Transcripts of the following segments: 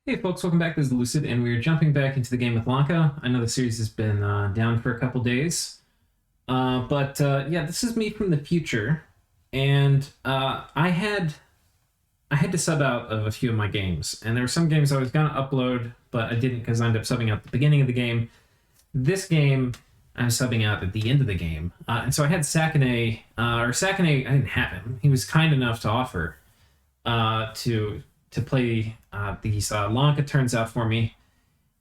Hey folks, welcome back. This is Lucid, and we're jumping back into the game with Lanka. I know the series has been down for a couple days, but yeah, this is me from the future, and I had to sub out of a few of my games, and there were some games I was gonna upload, but I didn't because I ended up subbing out at the beginning of the game. This game I'm subbing out at the end of the game, and so I had Saquenay, Saquenay. I didn't have him. He was kind enough to offer to play these Lanka turns out for me.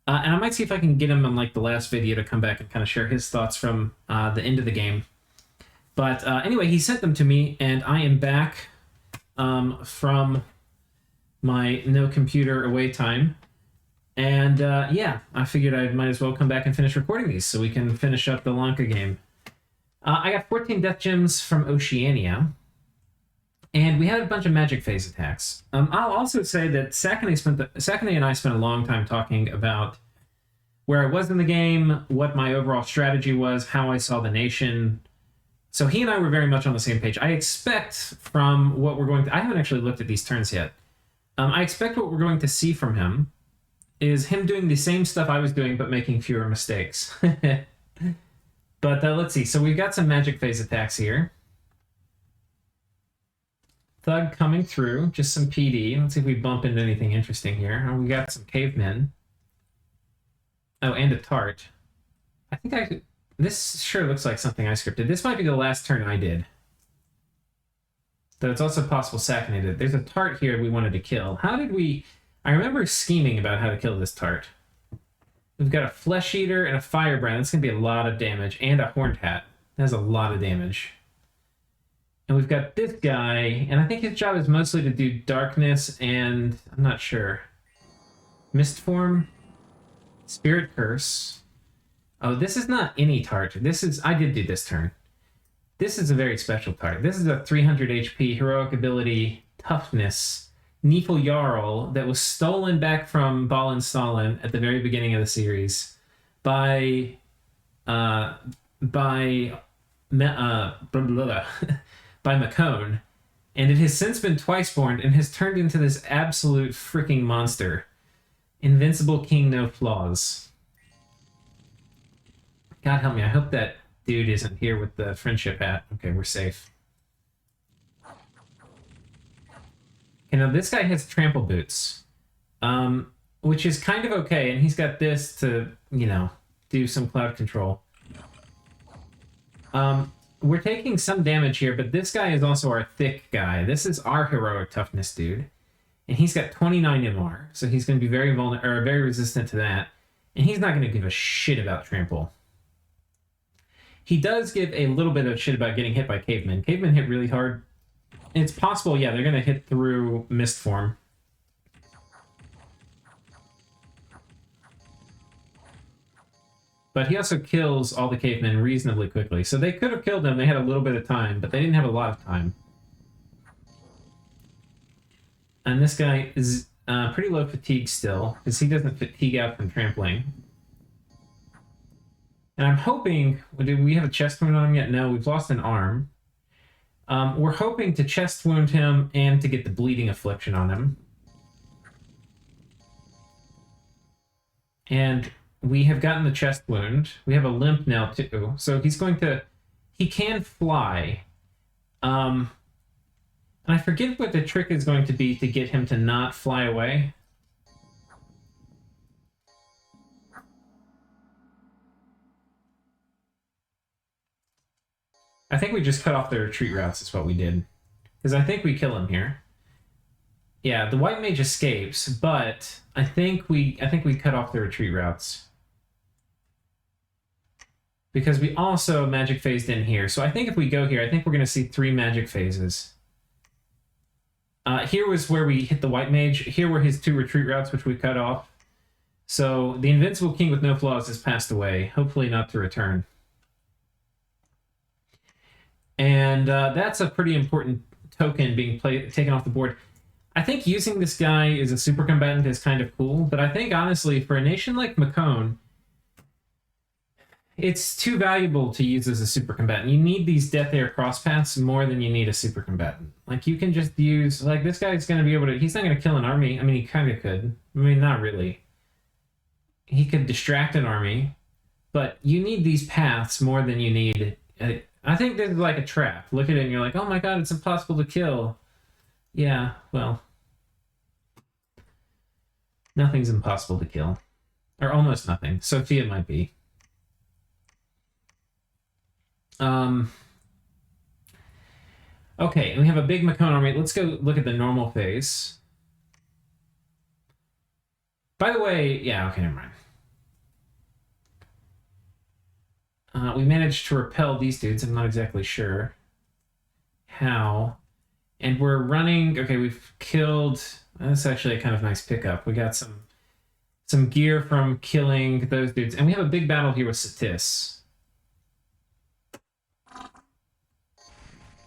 And I might see if I can get him on like the last video to come back and kind of share his thoughts from the end of the game. But anyway, he sent them to me, and I am back from my no computer away time. And yeah, I figured I might as well come back and finish recording these so we can finish up the Lanka game. I got 14 death gems from Oceania. And we had a bunch of magic phase attacks. I'll also say that Saquenay and I spent a long time talking about where I was in the game, what my overall strategy was, how I saw the nation. So he and I were very much on the same page. I expect from what we're going to... I haven't actually looked at these turns yet. I expect what we're going to see from him is him doing the same stuff I was doing, but making fewer mistakes. But let's see. So we've got some magic phase attacks here. Thug coming through, just some PD. Let's see if we bump into anything interesting here. Oh, we got some cavemen. Oh, and a tart. I think I could... This sure looks like something I scripted. This might be the last turn I did. Though it's also possible Saquenay did. There's a tart here we wanted to kill. How did we... I remember scheming about how to kill this tart. We've got a flesh eater and a firebrand. That's going to be a lot of damage. And a horned hat. That has a lot of damage. And we've got this guy, and I think his job is mostly to do darkness and... I'm not sure. Mist form? Spirit curse. Oh, this is not any tart. This is... I did do this turn. This is a very special tart. This is a 300 HP, heroic ability, toughness, Neefel Jarl that was stolen back from Balin Stalin at the very beginning of the series by McCone, and it has since been twice born and has turned into this absolute freaking monster. Invincible King, no flaws. God help me, I hope that dude isn't here with the friendship hat. Okay, we're safe. Okay, now this guy has trample boots, which is kind of okay, and he's got this to, you know, do some cloud control. We're taking some damage here, but this guy is also our thick guy. This is our heroic toughness dude. And he's got 29 MR, so he's going to be very very resistant to that. And he's not going to give a shit about trample. He does give a little bit of shit about getting hit by cavemen. Cavemen hit really hard. And it's possible, yeah, they're going to hit through mist form. But he also kills all the cavemen reasonably quickly. So they could have killed him. They had a little bit of time, but they didn't have a lot of time. And this guy is pretty low fatigue still, because he doesn't fatigue out from trampling. And I'm hoping... Did we have a chest wound on him yet? No, we've lost an arm. We're hoping to chest wound him and to get the bleeding affliction on him. And... we have gotten the chest wound. We have a limp now, too. So he's going to... He can fly. And I forget what the trick is going to be to get him to not fly away. I think we just cut off the retreat routes is what we did. Because I think we kill him here. Yeah, the white mage escapes, but I think we cut off the retreat routes. Because we also magic phased in here. So I think if we go here, I think we're going to see 3 magic phases. Here was where we hit the white mage. Here were his 2 retreat routes, which we cut off. So the Invincible King with no flaws has passed away. Hopefully not to return. And that's a pretty important token being taken off the board. I think using this guy as a super combatant is kind of cool. But I think, honestly, for a nation like McCone... it's too valuable to use as a super combatant. You need these death air cross paths more than you need a super combatant. Like, you can just use, like, this guy's going to be able to, he's not going to kill an army. I mean, he kind of could. I mean, not really. He could distract an army, but you need these paths more than you need. I think this is like a trap. Look at it and you're like, oh my god, it's impossible to kill. Yeah, well, nothing's impossible to kill. Or almost nothing. Sophia might be. Okay, and we have a big Macone army. Let's go look at the normal phase. By the way, yeah, okay, never mind. We managed to repel these dudes. I'm not exactly sure how. And we're running... Okay, we've killed... That's actually a kind of nice pickup. We got some gear from killing those dudes. And we have a big battle here with Satis.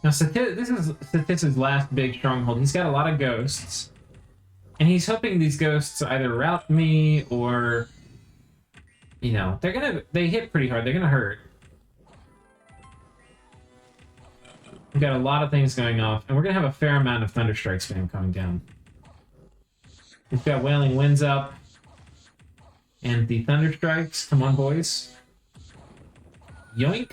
Now, this is Satis' last big stronghold. He's got a lot of ghosts. And he's hoping these ghosts either rout me or... You know, they hit pretty hard. They're gonna hurt. We've got a lot of things going off, and we're gonna have a fair amount of Thunderstrike spam coming down. We've got Wailing Winds up. And the Thunderstrikes. Come on, boys. Yoink.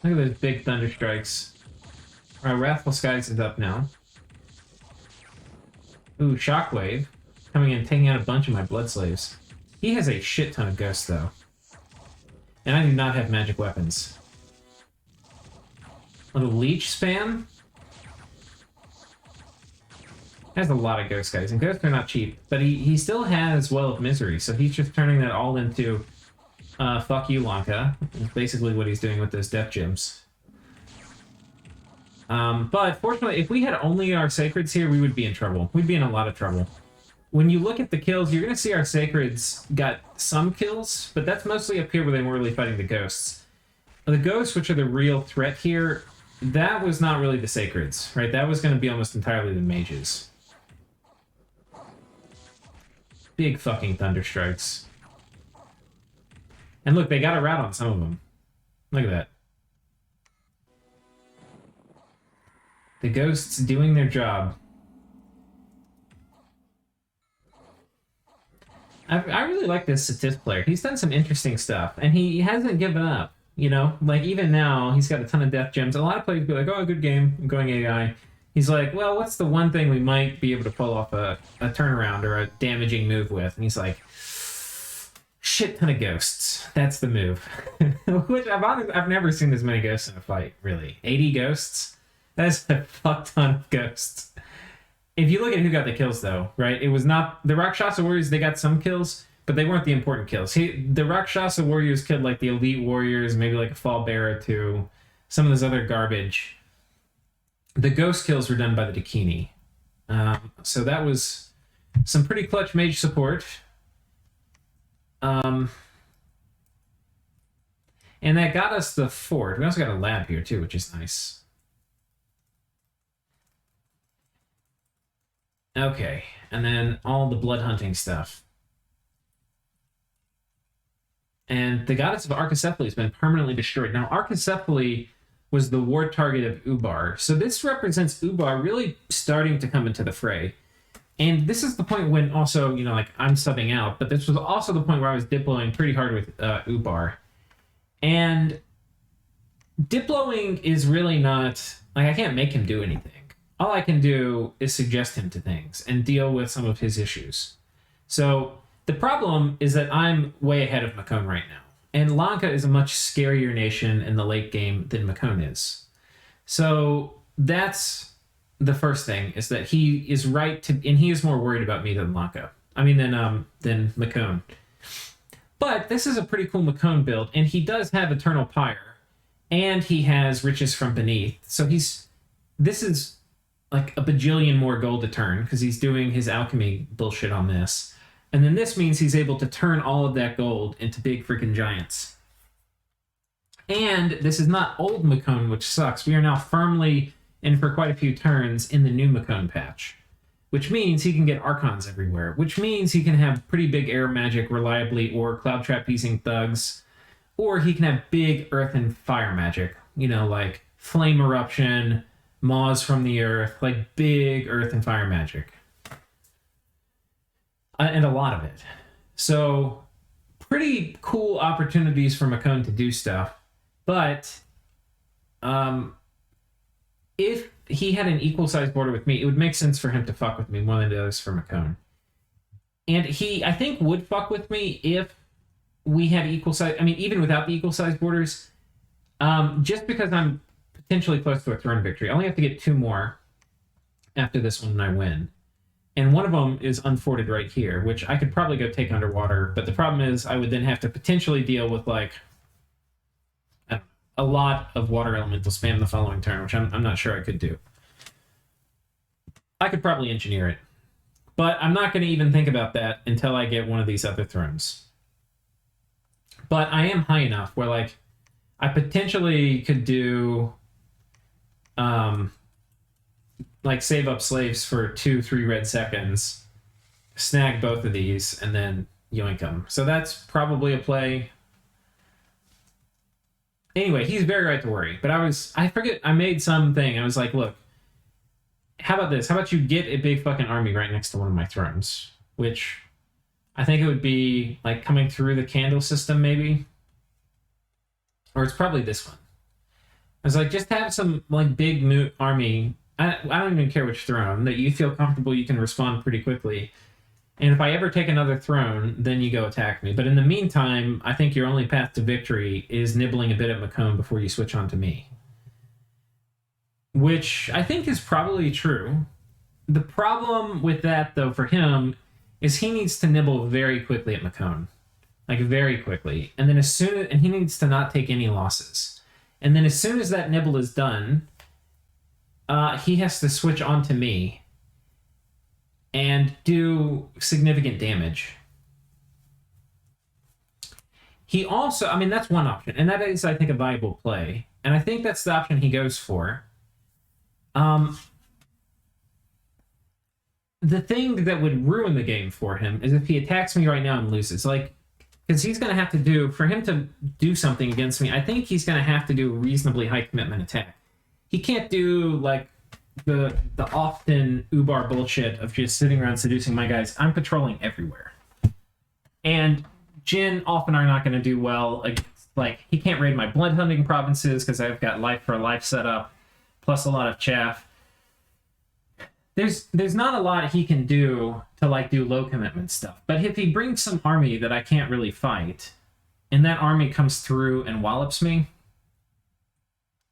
Look at those big Thunderstrikes. Alright, Wrathful Skies is up now. Ooh, Shockwave. Coming in, taking out a bunch of my Blood Slaves. He has a shit ton of ghosts, though. And I do not have magic weapons. Little Leech spam. Has a lot of ghost guys, and ghosts are not cheap. But he still has Well of Misery, so he's just turning that all into... fuck you, Lanka. That's basically what he's doing with those death gems. But fortunately, if we had only our Sacreds here, we would be in trouble. We'd be in a lot of trouble. When you look at the kills, you're going to see our Sacreds got some kills, but that's mostly up here where they were really fighting the ghosts. The ghosts, which are the real threat here, that was not really the Sacreds, right? That was going to be almost entirely the mages. Big fucking Thunderstrikes. And look, they got a rout on some of them. Look at that. The ghosts doing their job. I really like this Satis player. He's done some interesting stuff, and he hasn't given up, you know? Like, even now, he's got a ton of death gems. A lot of players be like, oh, good game, I'm going AI. He's like, well, what's the one thing we might be able to pull off a turnaround or a damaging move with? And he's like... Shit ton of ghosts. That's the move. Which I've never seen this many ghosts in a fight, really. 80 ghosts? That's a fuck ton of ghosts. If you look at who got the kills, though, right? It was not... The Rakshasa Warriors, they got some kills, but they weren't the important kills. The Rakshasa Warriors killed, like, the Elite Warriors, maybe, like, a Fall Bearer to some of this other garbage. The ghost kills were done by the Dakini. So that was some pretty clutch mage support. And that got us the fort. We also got a lab here, too, which is nice. Okay, and then all the blood hunting stuff. And the goddess of Archacephaly has been permanently destroyed. Now, Archacephaly was the war target of Ubar. So this represents Ubar really starting to come into the fray. And this is the point when also, you know, like, I'm subbing out, but this was also the point where I was diploing pretty hard with Ubar. And diploing is really not... Like, I can't make him do anything. All I can do is suggest him to things and deal with some of his issues. So the problem is that I'm way ahead of Macone right now. And Lanka is a much scarier nation in the late game than Macone is. So that's... The first thing is that he is right to, and he is more worried about me than Lanka. I mean, than Macone. But this is a pretty cool Macone build, and he does have Eternal Pyre, and he has Riches from Beneath. So he's this is like a bajillion more gold a turn because he's doing his alchemy bullshit on this. And then this means he's able to turn all of that gold into big freaking giants. And this is not old Macone, which sucks. We are now firmly in for quite a few turns in the new Macone patch, which means he can get Archons everywhere, which means he can have pretty big air magic reliably or Cloud Trap using thugs, or he can have big earth and fire magic, you know, like Flame Eruption, Maws from the Earth, like big earth and fire magic. And a lot of it. So, pretty cool opportunities for Macone to do stuff. But, if he had an equal sized border with me, it would make sense for him to fuck with me more than it does for Macone. And he, I think, would fuck with me if we had equal size. I mean, even without the equal size borders, just because I'm potentially close to a throne victory. I only have to get 2 more after this one and I win. And one of them is unforded right here, which I could probably go take underwater. But the problem is I would then have to potentially deal with, like, a lot of water elemental spam the following turn, which I'm not sure I could do. I could probably engineer it. But I'm not going to even think about that until I get one of these other thrones. But I am high enough where, like, I potentially could do, like, save up slaves for 2-3 red seconds, snag both of these, and then yoink them. So that's probably a play. Anyway, he's very right to worry. But I forget, I made something. I was like, look, how about this? How about you get a big fucking army right next to one of my thrones? Which I think it would be, like, coming through the candle system, maybe. Or it's probably this one. I was like, just have some, like, big army. I don't even care which throne. That you feel comfortable, you can respond pretty quickly. And if I ever take another throne, then you go attack me. But in the meantime, I think your only path to victory is nibbling a bit at Macone before you switch on to me. Which I think is probably true. The problem with that, though, for him, is he needs to nibble very quickly at Macone. Like, very quickly. And then and he needs to not take any losses. And then as soon as that nibble is done, he has to switch on to me and do significant damage. He also, I mean, that's one option, and that is, I think, a viable play. And I think that's the option he goes for. The thing that would ruin the game for him is if he attacks me right now and loses. Like, because he's going to have to do, for him to do something against me, I think he's going to have to do a reasonably high commitment attack. He can't do, like, the often Ubar bullshit of just sitting around seducing my guys. I'm patrolling everywhere. And Jin often are not going to do well against, like, he can't raid my blood hunting provinces because I've got life for a life set up, plus a lot of chaff. There's not a lot he can do to, like, do low commitment stuff. But if he brings some army that I can't really fight, and that army comes through and wallops me,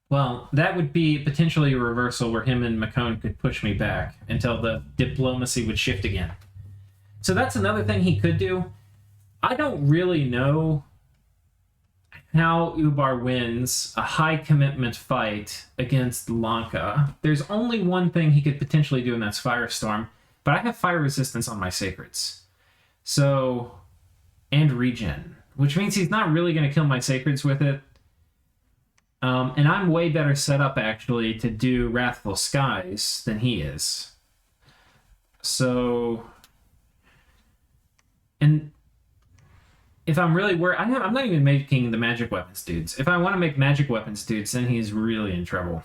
well, that would be potentially a reversal where him and Macone could push me back until the diplomacy would shift again. So that's another thing he could do. I don't really know how Ubar wins a high commitment fight against Lanka. There's only one thing he could potentially do, and that's Firestorm. But I have fire resistance on my sacreds. So, and regen, which means he's not really going to kill my sacreds with it. And I'm way better set up, actually, to do Wrathful Skies than he is. So, and if I'm really worried, I'm not even making the magic weapons dudes. If I want to make magic weapons dudes, then he's really in trouble.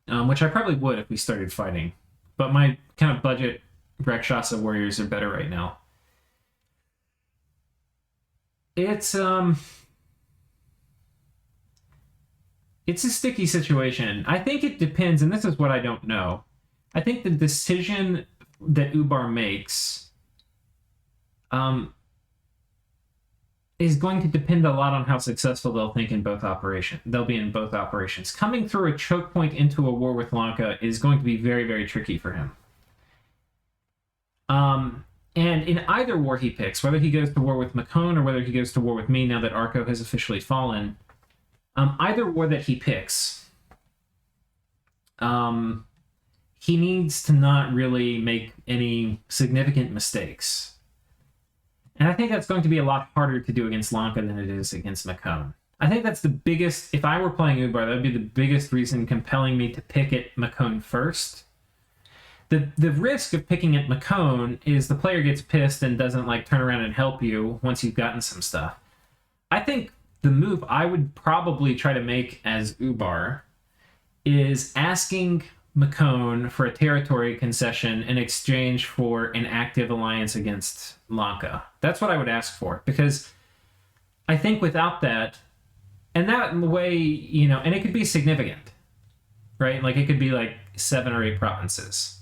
Which I probably would if we started fighting. But my kind of budget Rakshasa warriors are better right now. It's a sticky situation. I think it depends, and this is what I don't know. I think the decision that Ubar makes is going to depend a lot on how successful they'll be in both operations. Coming through a choke point into a war with Lanka is going to be very, very tricky for him. And in either war he picks, whether he goes to war with Macone or whether he goes to war with me now that Arco has officially fallen, either war that he picks, he needs to not really make any significant mistakes. And I think that's going to be a lot harder to do against Lanka than it is against McCone. I think that's the biggest, if I were playing Ubar, that would be the biggest reason compelling me to pick at McCone first. The risk of picking at McCone is the player gets pissed and doesn't like turn around and help you once you've gotten some stuff. I think the move I would probably try to make as Ubar is asking McCone for a territory concession in exchange for an active alliance against Lanka. That's what I would ask for, because I think without that, and that way, you know, and it could be significant, right? Like it could be like 7 or 8 provinces.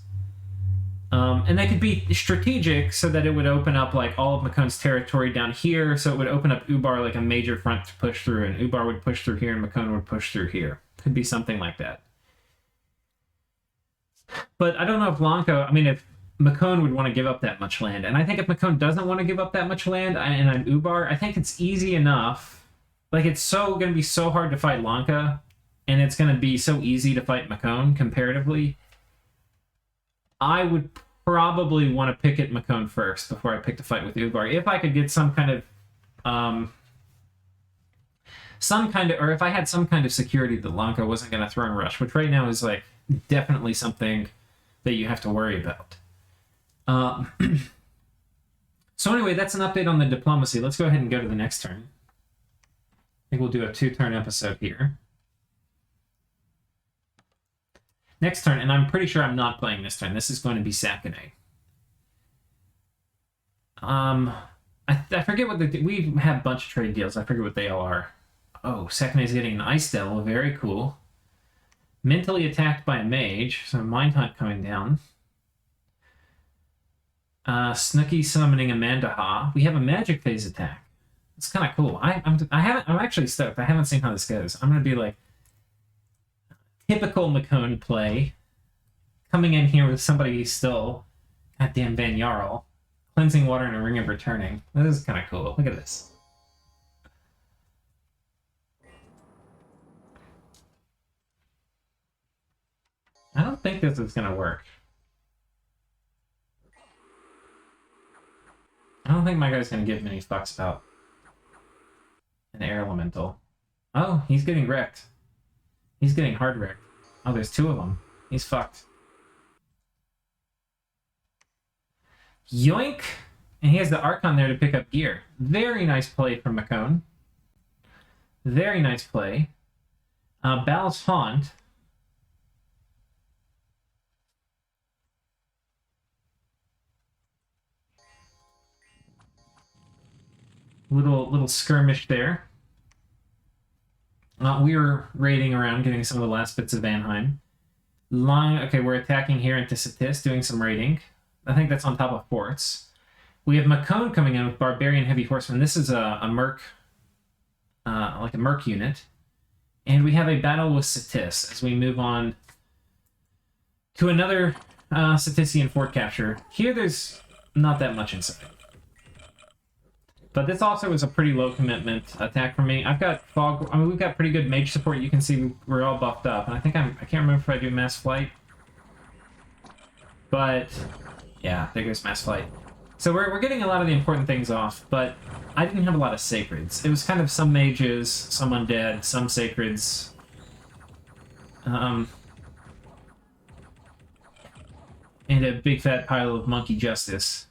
And they could be strategic so that it would open up like all of McCone's territory down here. So it would open up Ubar like a major front to push through, and Ubar would push through here and McCone would push through here. Could be something like that. But I don't know if Lanka, I mean, if McCone would want to give up that much land. And I think if McCone doesn't want to give up that much land and I'm Ubar, I think it's easy enough. Like it's going to be so hard to fight Lanka, and it's going to be so easy to fight McCone comparatively. I would probably want to pick at McCone first before I pick the fight with Ubar. If I could get some kind of, or if I had some kind of security that Lanka wasn't going to throw and rush, which right now is like definitely something that you have to worry about. So anyway, that's an update on the diplomacy. Let's go ahead and go to the next turn. I think we'll do a 2-turn episode here. Next turn, and I'm pretty sure I'm not playing this turn. This is going to be Saquenay. I forget what we have a bunch of trade deals. I forget what they all are. Oh, Saquenay's getting an Ice Devil. Very cool. Mentally attacked by a mage, so Mind Hunt coming down. Snooky summoning a Mandaha. We have a magic phase attack. It's kind of cool. I'm actually stoked. I haven't seen how this goes. I'm gonna be like typical McCone play, coming in here with somebody who's still goddamn Van Jarl, cleansing water and a ring of returning. This is kind of cool. Look at this. I don't think this is gonna work. I don't think my guy's gonna give many fucks about an air elemental. Oh, he's getting wrecked. He's getting hard wrecked. Oh, there's 2 of them. He's fucked. Yoink! And he has the Archon there to pick up gear. Very nice play from McCone. Very nice play. Bal's Haunt. Little skirmish there. We were raiding around, getting some of the last bits of Vanheim. Okay, we're attacking here into Satis, doing some raiding. I think that's on top of forts. We have McCone coming in with Barbarian Heavy Horseman. This is a merc, like a merc unit. And we have a battle with Satis as we move on to another Satisian fort capture. Here there's not that much inside. But this also is a pretty low commitment attack for me. I've got fog. I mean, we've got pretty good mage support. You can see we're all buffed up, and I think I can't remember if I do mass flight. But yeah, there goes mass flight. So we're getting a lot of the important things off, but I didn't have a lot of sacreds. It was kind of some mages, some undead, some sacreds. And a big fat pile of monkey justice.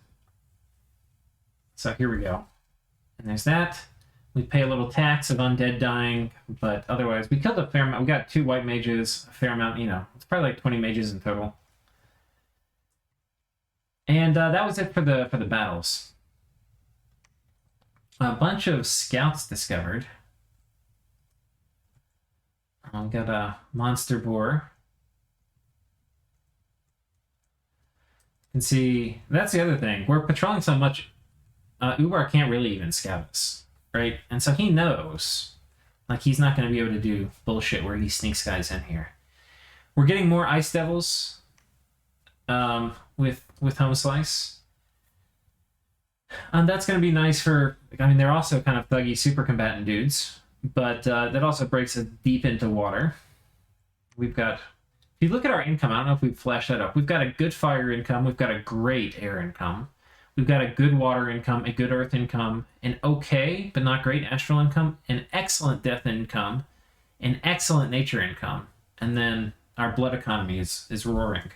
So here we go. And there's that. We pay a little tax of undead dying, but otherwise we killed a fair amount. We got 2 white mages, a fair amount, you know. It's probably like 20 mages in total. And that was it for the battles. A bunch of scouts discovered. We got a monster boar. You can see, that's the other thing. We're patrolling so much, Ubar can't really even scout us, right? And so he knows, like, he's not going to be able to do bullshit where he sneaks guys in here. We're getting more Ice Devils with Home Slice. That's going to be nice for, I mean, they're also kind of thuggy super combatant dudes, but that also breaks it deep into water. We've got If you look at our income, I don't know if we've flashed that up. We've got a good fire income. We've got a great air income. We've got a good water income, a good earth income, an okay, but not great astral income, an excellent death income, an excellent nature income. And then our blood economy is roaring.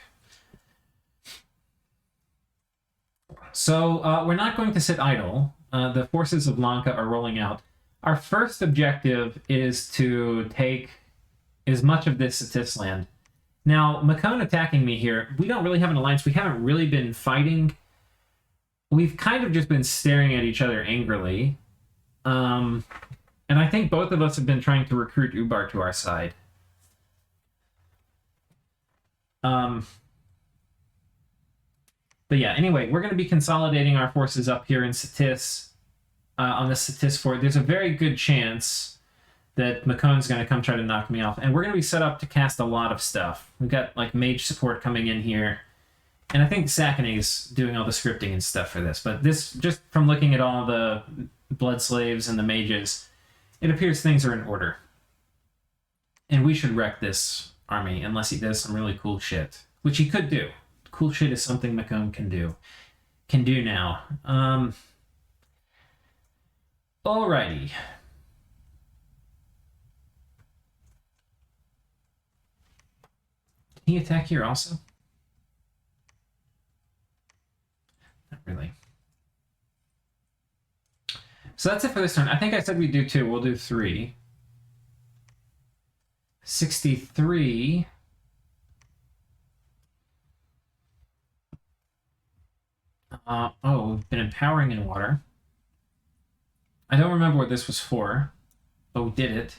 So we're not going to sit idle. The forces of Lanka are rolling out. Our first objective is to take as much of this Satis land. Now, Makone attacking me here, we don't really have an alliance. We haven't really been fighting. We've kind of just been staring at each other angrily. And I think both of us have been trying to recruit Ubar to our side. But yeah, anyway, we're going to be consolidating our forces up here in Satis, on the Satis fort. There's a very good chance that Makone's going to come try to knock me off. And we're going to be set up to cast a lot of stuff. We've got, like, mage support coming in here. And I think Saquenay's doing all the scripting and stuff for this. But this, just from looking at all the blood slaves and the mages, it appears things are in order. And we should wreck this army unless he does some really cool shit. Which he could do. Cool shit is something Makone can do. Can do now. Alrighty. Can he attack here also? Not really. So that's it for this turn. I think I said we'd do 2. We'll do 3. 63. Oh, we've been empowering in water. I don't remember what this was for, but we did it.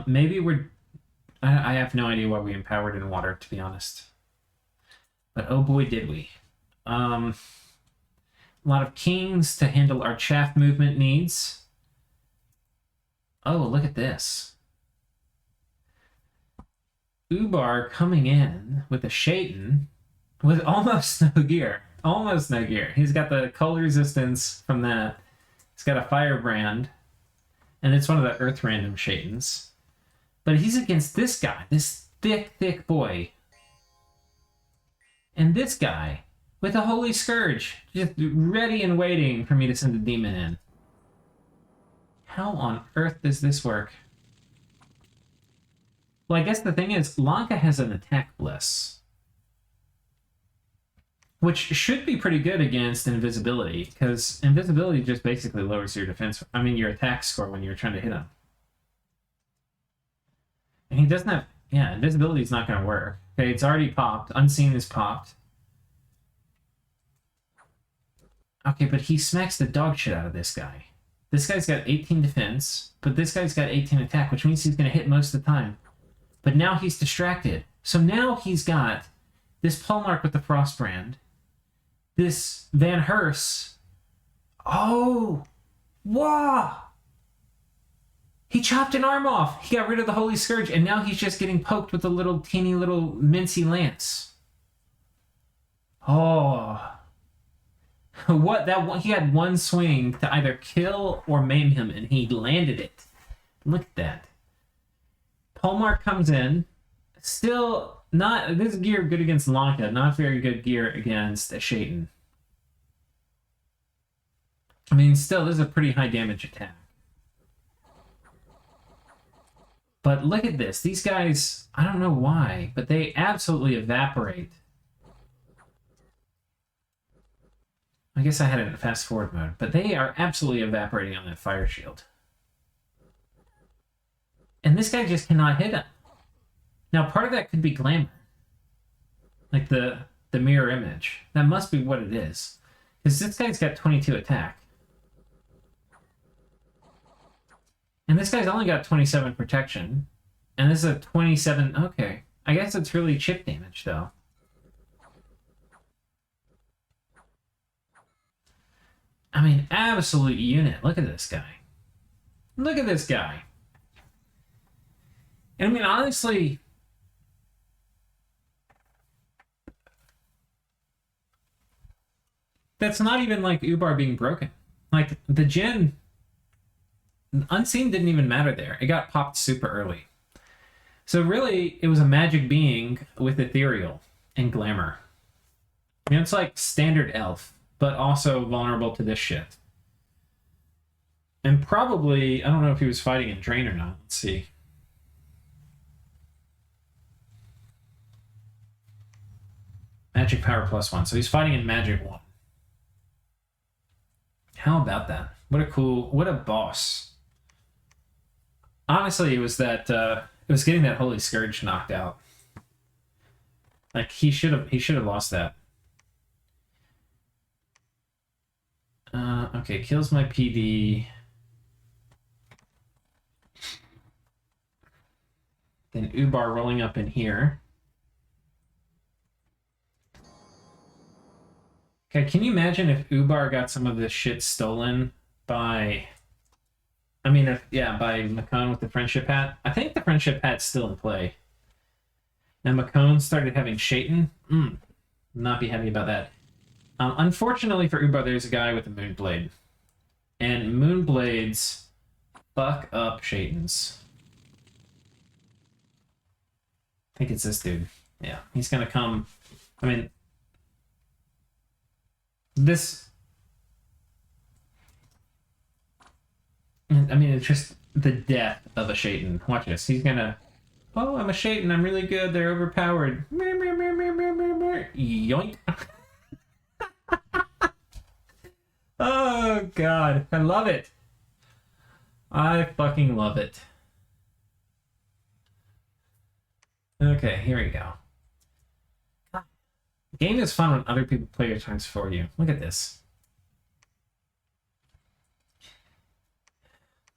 Maybe we're... I have no idea why we empowered in water, to be honest. But oh boy, did we. A lot of kings to handle our chaff movement needs. Oh, look at this. Ubar coming in with a Shaitan with almost no gear. Almost no gear. He's got the cold resistance from that. He's got a firebrand. And it's one of the earth random Shaitans. But he's against this guy, this thick, thick boy. And this guy with a holy scourge, just ready and waiting for me to send a demon in. How on earth does this work? Well, I guess the thing is, Lanka has an attack bliss. Which should be pretty good against invisibility, because invisibility just basically lowers your defense, your attack score when you're trying to hit him. And he doesn't have... Yeah, invisibility is not going to work. Okay, it's already popped. Unseen is popped. Okay, but he smacks the dog shit out of this guy. This guy's got 18 defense, but this guy's got 18 attack, which means he's going to hit most of the time. But now he's distracted. So now he's got this Polmark with the Frostbrand. This Van Hers. Oh! Wow! He chopped an arm off. He got rid of the Holy Scourge, and now he's just getting poked with a little teeny little mincy lance. Oh. What? He had one swing to either kill or maim him, and he landed it. Look at that. Polmark comes in. Still not... This gear good against Lanka. Not very good gear against a Shaitan. Still, this is a pretty high damage attack. But look at this. These guys, I don't know why, but they absolutely evaporate. I guess I had it in fast forward mode, but they are absolutely evaporating on that fire shield. And this guy just cannot hit him. Now, part of that could be glamour. Like the mirror image. That must be what it is. Because this guy's got 22 attack. And this guy's only got 27 protection. And this is a 27... Okay. I guess it's really chip damage, though. Absolute unit. Look at this guy. Look at this guy. And honestly... That's not even like Ubar being broken. Like, the Jinn... Unseen didn't even matter there. It got popped super early. So really, it was a magic being with ethereal and glamour. I mean, it's like standard elf, but also vulnerable to this shit. And probably, I don't know if he was fighting in Drain or not. Let's see. Magic power +1. So he's fighting in Magic 1. How about that? What a boss. Honestly, it was getting that Holy Scourge knocked out. Like he should have lost that. Okay, kills my PD. Then Ubar rolling up in here. Okay, can you imagine if Ubar got some of this shit stolen by... by Macone with the Friendship Hat? I think the Friendship Hat's still in play. And Macone started having Shaitan. Not be happy about that. Unfortunately for Ubar, there's a guy with a Moonblade. And Moonblades fuck up Shaitans. I think it's this dude. Yeah, he's gonna come... I mean... it's just the death of a Shaitan. Watch this. He's gonna... Oh, I'm a Shaitan. I'm really good. They're overpowered. Yoink. Oh, God. I love it. I fucking love it. Okay, here we go. The game is fun when other people play your turns for you. Look at this.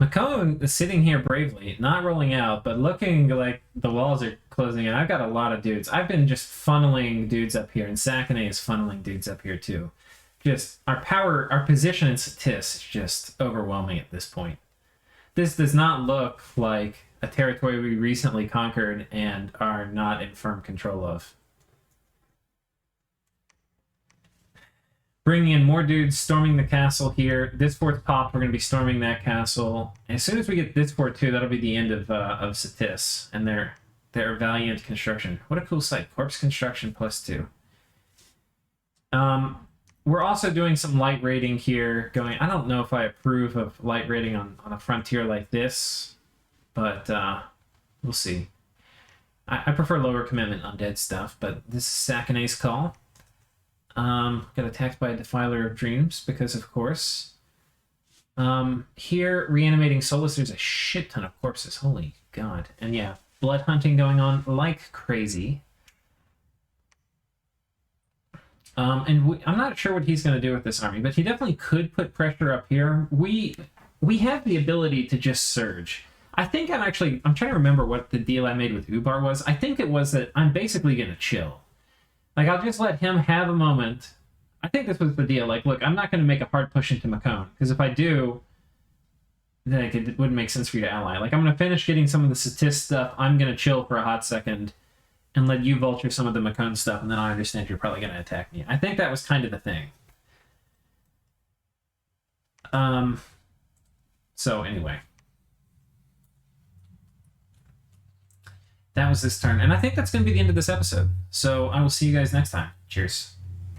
Macone is sitting here bravely, not rolling out, but looking like the walls are closing in. I've got a lot of dudes. I've been just funneling dudes up here, and Saquenay is funneling dudes up here too. Just our position in Satis is just overwhelming at this point. This does not look like a territory we recently conquered and are not in firm control of. Bringing in more dudes, storming the castle here. This fort's popped, we're going to be storming that castle. As soon as we get this fort too, that'll be the end of Satis and their valiant construction. What a cool site. Corpse construction +2. We're also doing some light raiding here. I don't know if I approve of light raiding on a frontier like this, but we'll see. I prefer lower commitment undead stuff, but this is Saquenay's call. Got attacked by a Defiler of Dreams, because of course. Here, reanimating Soulless, there's a shit ton of corpses. Holy God. And yeah, blood hunting going on like crazy. I'm not sure what he's going to do with this army, but he definitely could put pressure up here. We have the ability to just surge. I think I'm trying to remember what the deal I made with Ubar was. I think it was that I'm basically going to chill. Like, I'll just let him have a moment. I think this was the deal. Like, look, I'm not going to make a hard push into Macone, because if I do, then it wouldn't make sense for you to ally. Like, I'm going to finish getting some of the Satis stuff. I'm going to chill for a hot second and let you vulture some of the Macone stuff, and then I understand you're probably going to attack me. I think that was kind of the thing. So, anyway. That was this turn, and I think that's going to be the end of this episode. So I will see you guys next time. Cheers.